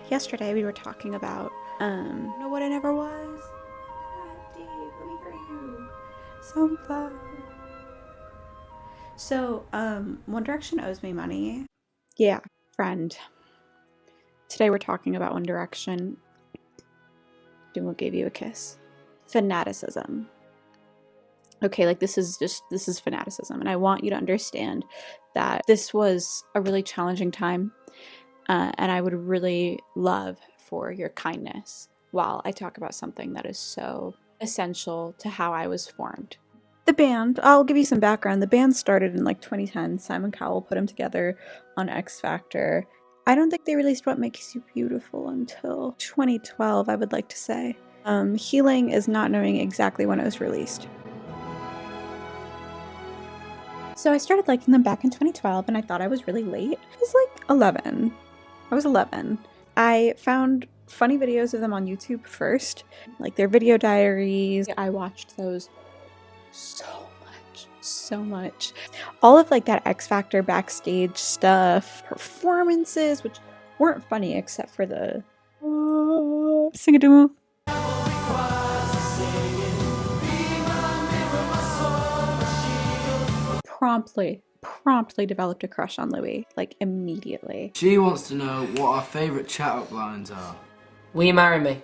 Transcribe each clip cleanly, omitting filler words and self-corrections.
yesterday we were talking about, know what I never was? Deep, let me hear you. So fun. So, One Direction owes me money. Yeah, friend. Today we're talking about One Direction. Doom gave you a kiss. Fanaticism. Okay, like this is fanaticism, and I want you to understand that this was a really challenging time, and I would really love for your kindness while I talk about something that is so essential to how I was formed. The band, I'll give you some background. The band started in like 2010. Simon Cowell put them together on X Factor. I don't think they released What Makes You Beautiful until 2012, I would like to say. Healing is not knowing exactly when it was released. So I started liking them back in 2012, and I thought I was really late. I was like 11. I was 11. I found funny videos of them on YouTube first, like their video diaries. I watched those so much. All of like that X Factor backstage stuff, performances, which weren't funny except for the sing-a-doo. Promptly developed a crush on Louis, like immediately. She wants to know what our favourite chat-up lines are. Will you marry me?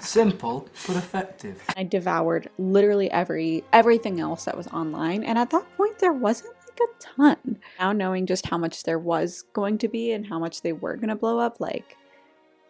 Simple, but effective. I devoured literally everything else that was online, and at that point there wasn't like a ton. Now knowing just how much there was going to be and how much they were gonna blow up, like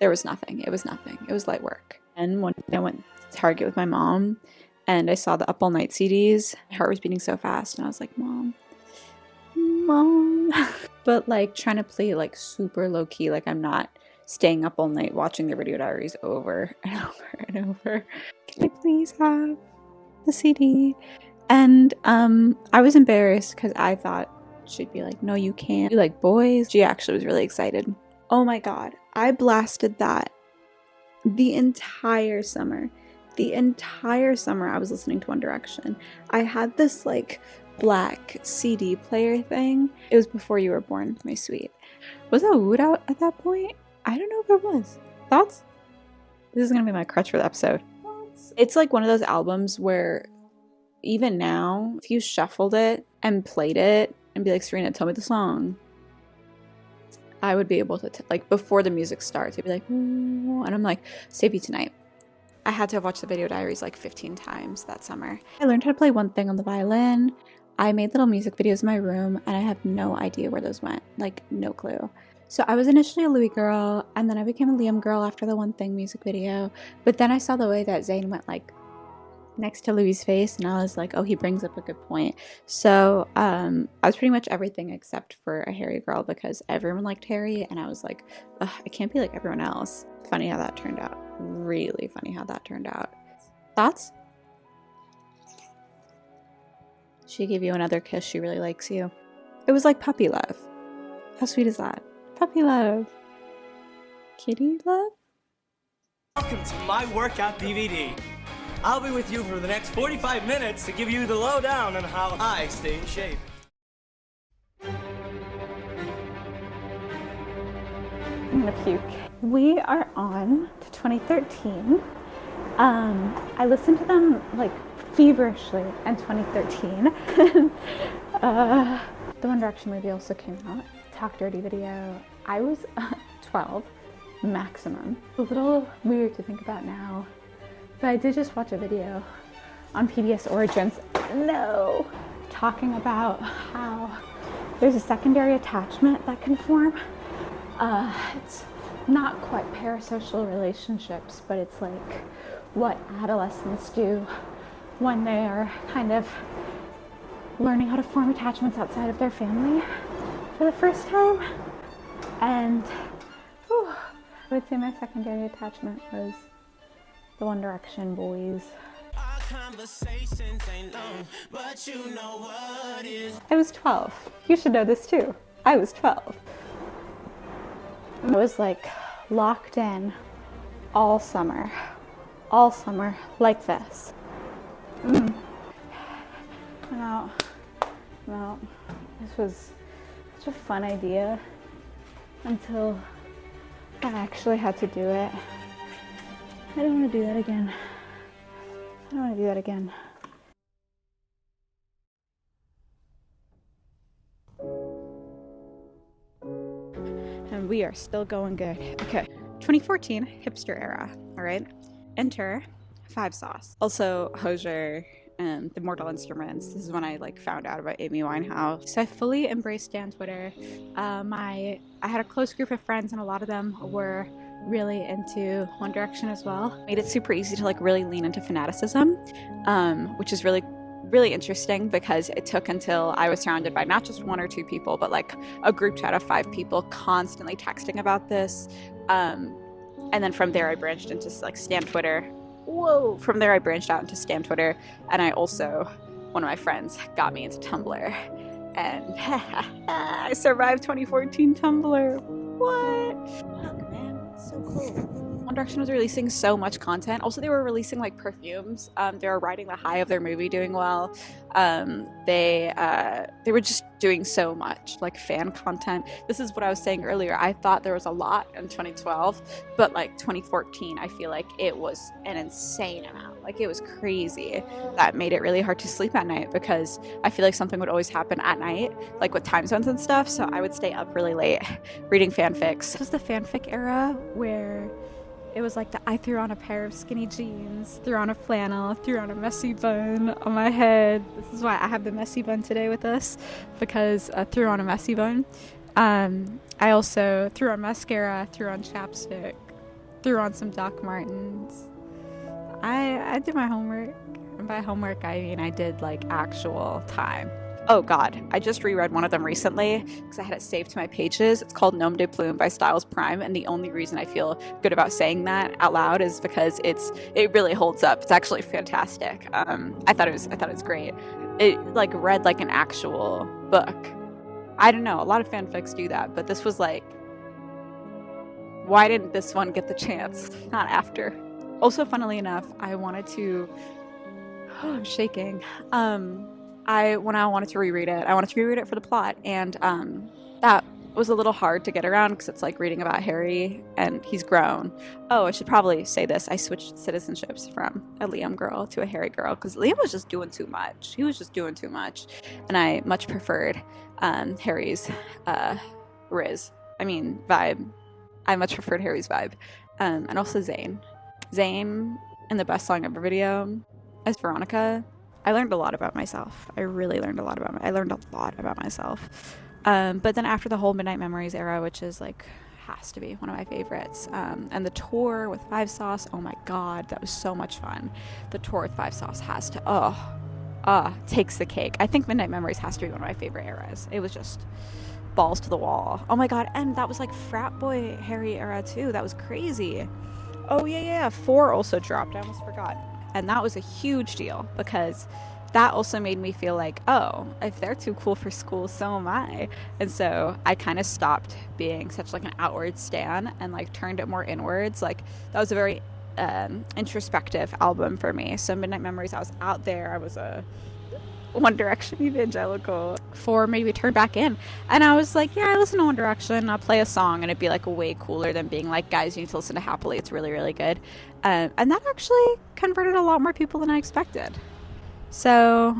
there was nothing. It was nothing. It was light work. And one day I went to Target with my mom, and I saw the Up All Night CDs. My heart was beating so fast, and I was like, Mom. But like trying to play like super low key, like I'm not staying up all night watching their video diaries over and over and over. Can I please have the CD? And I was embarrassed because I thought she'd be like, no, you can't. You like boys? She actually was really excited. Oh my god, I blasted that the entire summer. The entire summer I was listening to One Direction. I had this like black CD player thing. It was before you were born, my sweet. Was that Wood out at that point? I don't know if it was. Thoughts? This is gonna be my crutch for the episode. It's like one of those albums where even now, if you shuffled it and played it and be like, Serena, tell me the song, I would be able to, like before the music starts, it'd be like, ooh, and I'm like, Save You Tonight. I had to have watched the video diaries like 15 times that summer. I learned how to play one thing on the violin. I made little music videos in my room, and I have no idea where those went. Like, no clue. So I was initially a Louis girl, and then I became a Liam girl after the One Thing music video. But then I saw the way that Zayn went like next to Louis' face, and I was like, oh, he brings up a good point. So I was pretty much everything except for a Harry girl because everyone liked Harry, and I was like, ugh, I can't be like everyone else. Funny how that turned out. Really funny how that turned out. Thoughts? She gave you another kiss. She really likes you. It was like puppy love. How sweet is that? Puppy love. Kitty love? Welcome to my workout DVD. I'll be with you for the next 45 minutes to give you the lowdown on how I stay in shape. I'm gonna puke. We are on to 2013. I listened to them like feverishly in 2013. The One Direction movie also came out. Talk Dirty video. I was 12 maximum. A little weird to think about now, but I did just watch a video on PBS Origins. No, talking about how there's a secondary attachment that can form. It's not quite parasocial relationships, but it's like what adolescents do when they are kind of learning how to form attachments outside of their family for the first time. And whew, I would say my secondary attachment was the One Direction boys. I was 12. You should know this too. I was 12. I was like locked in all summer like this. No, this was such a fun idea until I actually had to do it. I don't want to do that again. I don't want to do that again. And we are still going good. Okay. 2014, hipster era. All right. Enter 5 Sauce. Also, Hozier and the Mortal Instruments. This is when I like found out about Amy Winehouse. So I fully embraced Stan Twitter. I had a close group of friends, and a lot of them were really into One Direction as well. Made it super easy to like really lean into fanaticism, which is really interesting because it took until I was surrounded by not just 1 or 2 people, but like a group chat of 5 people constantly texting about this. And then from there I branched into like Stan Twitter. Whoa! From there I branched out into Stan Twitter, and I also, one of my friends got me into Tumblr, and I survived 2014 Tumblr. What? Fuck, man, so cool. One Direction was releasing so much content. Also, they were releasing like perfumes. They were riding the high of their movie doing well. They were just doing so much like fan content. This is what I was saying earlier. I thought there was a lot in 2012, but like 2014, I feel like it was an insane amount. Like it was crazy. That made it really hard to sleep at night because I feel like something would always happen at night, like with time zones and stuff. So I would stay up really late reading fanfics. This was the fanfic era where it was like I threw on a pair of skinny jeans, threw on a flannel, threw on a messy bun on my head. This is why I have the messy bun today with us, because I threw on a messy bun. I also threw on mascara, threw on chapstick, threw on some Doc Martens. I did my homework. And by homework, I mean I did like actual time. Oh god, I just reread one of them recently because I had it saved to my pages. It's called Nom de Plume by Styles Prime, and the only reason I feel good about saying that out loud is because it really holds up. It's actually fantastic. I thought it was great. It like read like an actual book. I don't know, a lot of fanfics do that, but this was like, why didn't this one get the chance? Not after. Also, funnily enough, I wanted to I'm shaking. When I wanted to reread it for the plot, and that was a little hard to get around because it's like reading about Harry, and he's grown. Oh, I should probably say this. I switched citizenships from a Liam girl to a Harry girl because Liam was just doing too much. He was just doing too much, and I much preferred Harry's vibe. I much preferred Harry's vibe, and also Zayn in the Best Song Ever video as Veronica. I learned a lot about myself. I really learned a lot about myself. But then after the whole Midnight Memories era, which is like, has to be one of my favorites. And the tour with 5 Sauce, oh my god, that was so much fun. The tour with 5 Sauce has to, takes the cake. I think Midnight Memories has to be one of my favorite eras. It was just balls to the wall. Oh my god, and that was like frat boy Harry era too. That was crazy. Oh yeah, 4 also dropped. I almost forgot. And that was a huge deal because that also made me feel like, oh, if they're too cool for school, so am I. And so I kind of stopped being such like an outward stan and like turned it more inwards. Like that was a very introspective album for me. So Midnight Memories, I was out there. I was a One Direction evangelical. 4 made me turn back in. And I was like, yeah, I listen to One Direction. I'll play a song and it'd be like way cooler than being like, guys, you need to listen to Happily. It's really, really good. And that actually converted a lot more people than I expected. So,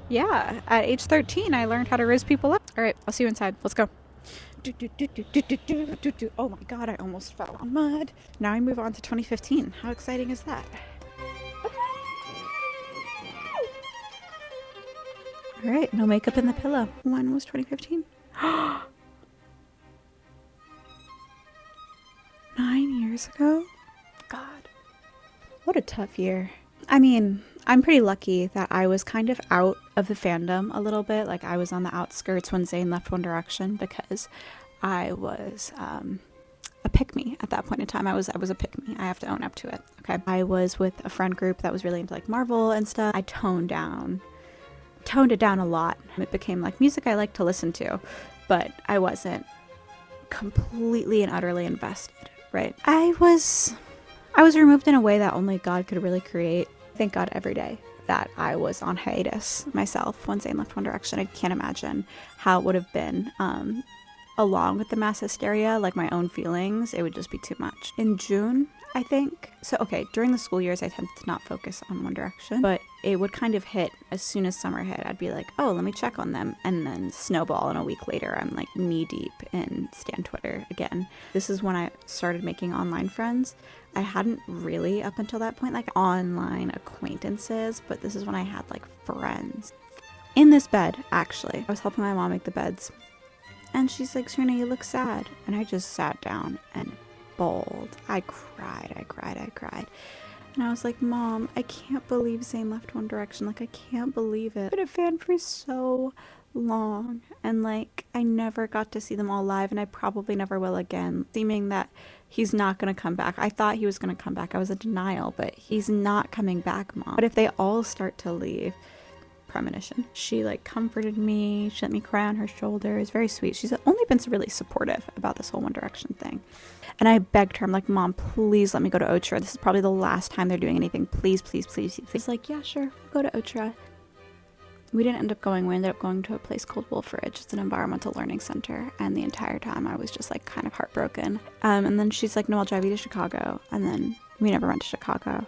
yeah, at age 13, I learned how to raise people up. All right, I'll see you inside. Let's go. Oh my god, I almost fell on mud. Now I move on to 2015. How exciting is that? All right, no makeup in the pillow. When was 2015? 9 years ago? God, what a tough year. I mean, I'm pretty lucky that I was kind of out of the fandom a little bit. Like I was on the outskirts when Zayn left One Direction because I was a pick-me at that point in time. I was a pick-me. I have to own up to it. Okay. I was with a friend group that was really into like Marvel and stuff. I toned it down a lot. It became like music I like to listen to, but I wasn't completely and utterly invested, right? I was removed in a way that only God could really create. Thank God every day that I was on hiatus myself when Zayn left One Direction. I can't imagine how it would have been along with the mass hysteria, like my own feelings, it would just be too much. In June, I think. So, okay, during the school years, I tend to not focus on One Direction, but it would kind of hit as soon as summer hit. I'd be like, oh, let me check on them. And then snowball, and a week later, I'm like knee deep in Stan Twitter again. This is when I started making online friends. I hadn't really, up until that point, like online acquaintances, but this is when I had like friends. In this bed, actually, I was helping my mom make the beds. And she's like, Serena, you look sad. And I just sat down and bawled. I cried. And I was like, Mom, I can't believe Zayn left One Direction. Like, I can't believe it. I've been a fan for so long. And like, I never got to see them all live, and I probably never will again. Seeming that he's not going to come back. I thought he was going to come back. I was in denial, but he's not coming back, Mom. But if they all start to leave, premonition. She like comforted me. She let me cry on her shoulder. It was very sweet. She's only been really supportive about this whole One Direction thing. And I begged her, I'm like, Mom, please let me go to Otra. This is probably the last time they're doing anything. Please, please, please. She's like, yeah, sure, we'll go to Otra. We didn't end up going. We ended up going to a place called Wolfridge. It's an environmental learning center. And the entire time I was just like kind of heartbroken. And then she's like, no, I'll drive you to Chicago. And then we never went to Chicago.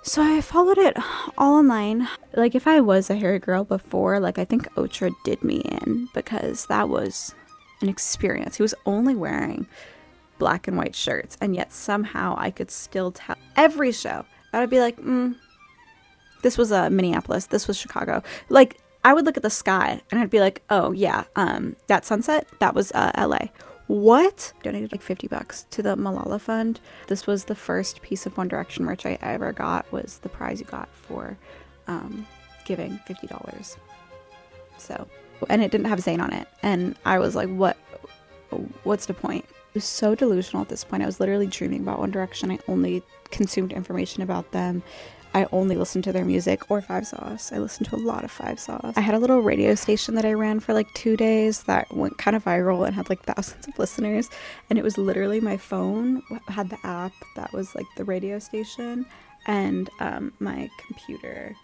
So I followed it all online. Like, if I was a Harry girl before, like, I think Otra did me in, because that was an experience. He was only wearing black and white shirts, and yet somehow I could still tell every show. I would be like, this was Minneapolis, this was Chicago. Like, I would look at the sky and I'd be like, oh yeah, that sunset, that was LA. What? Donated like $50 to the Malala Fund. This was the first piece of One Direction merch I ever got, was the prize you got for giving $50. So, and it didn't have Zayn on it. And I was like, what's the point? I was so delusional at this point. I was literally dreaming about One Direction. I only consumed information about them. I only listened to their music, or Five Sauce. I listened to a lot of Five Sauce. I had a little radio station that I ran for like 2 days that went kind of viral and had like thousands of listeners. And it was literally my phone had the app that was like the radio station, and my computer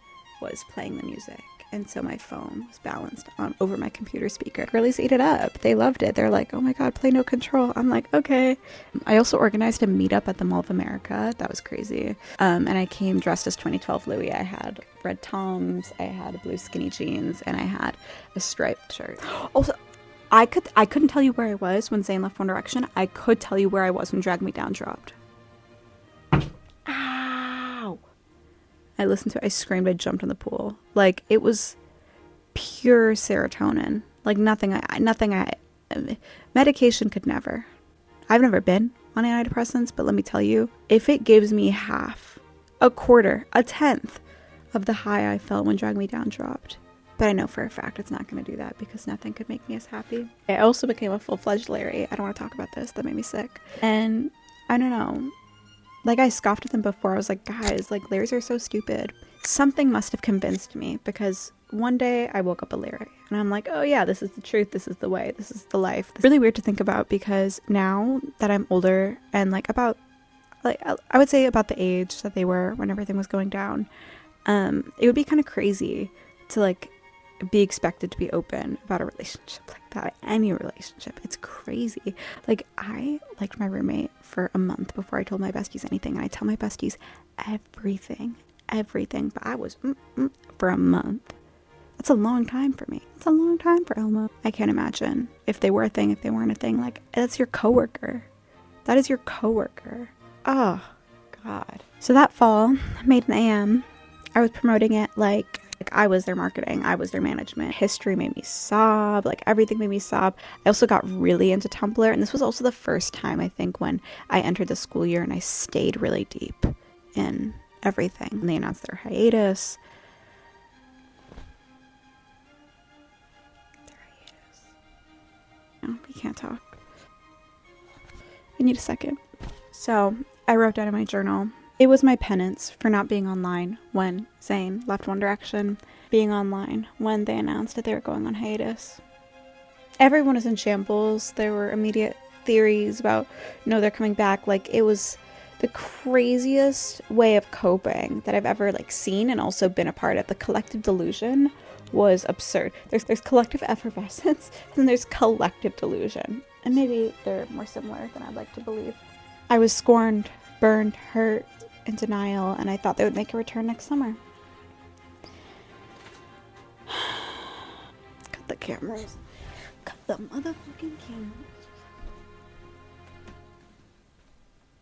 was playing the music. And so my phone was balanced on over my computer speaker. Girlies ate it up. They loved it. They're like, oh my God, play No Control. I'm like, okay. I also organized a meetup at the Mall of America. That was crazy. And I came dressed as 2012 Louis. I had red Toms, I had blue skinny jeans, and I had a striped shirt. Also, I couldn't tell you where I was when Zayn left One Direction. I could tell you where I was when Drag Me Down dropped. I listened to it, I screamed, I jumped in the pool. Like, it was pure serotonin. Like, medication could never. I've never been on antidepressants, but let me tell you, if it gives me half, a quarter, a tenth of the high I felt when Drag Me Down dropped. But I know for a fact it's not going to do that, because nothing could make me as happy. I also became a full-fledged Larry. I don't want to talk about this. That made me sick. And I don't know. Like, I scoffed at them before. I was like, guys, like, Larrys are so stupid. Something must have convinced me, because one day I woke up a Larry and I'm like, oh yeah, this is the truth. This is the way. This is the life. It's really weird to think about, because now that I'm older and like about, like, I would say about the age that they were when everything was going down, it would be kind of crazy to like be expected to be open about a relationship like that. Any relationship, it's crazy. Like, I liked my roommate for a month before I told my besties anything, and I tell my besties everything, but I was for a month. That's a long time for me. It's a long time for Elmo. I can't imagine if they were a thing, if they weren't a thing. Like, that's your coworker. That is your coworker. Oh God. So that fall, Made in AM, I was promoting it like I was their marketing, I was their management. History made me sob, like everything made me sob. I also got really into Tumblr, and this was also the first time, I think, when I entered the school year and I stayed really deep in everything. And they announced their hiatus. No, we can't talk. I need a second. So I wrote down in my journal, it was my penance for not being online when Zayn left One Direction, being online when they announced that they were going on hiatus. Everyone was in shambles. There were immediate theories about, no, they're coming back. Like, it was The craziest way of coping that I've ever like seen and also been a part of, the collective delusion, was absurd. There's collective effervescence and there's collective delusion. And maybe they're more similar than I'd like to believe. I was scorned, burned, hurt, in denial, and I thought they would make a return next summer. Cut the cameras. Cut the motherfucking cameras.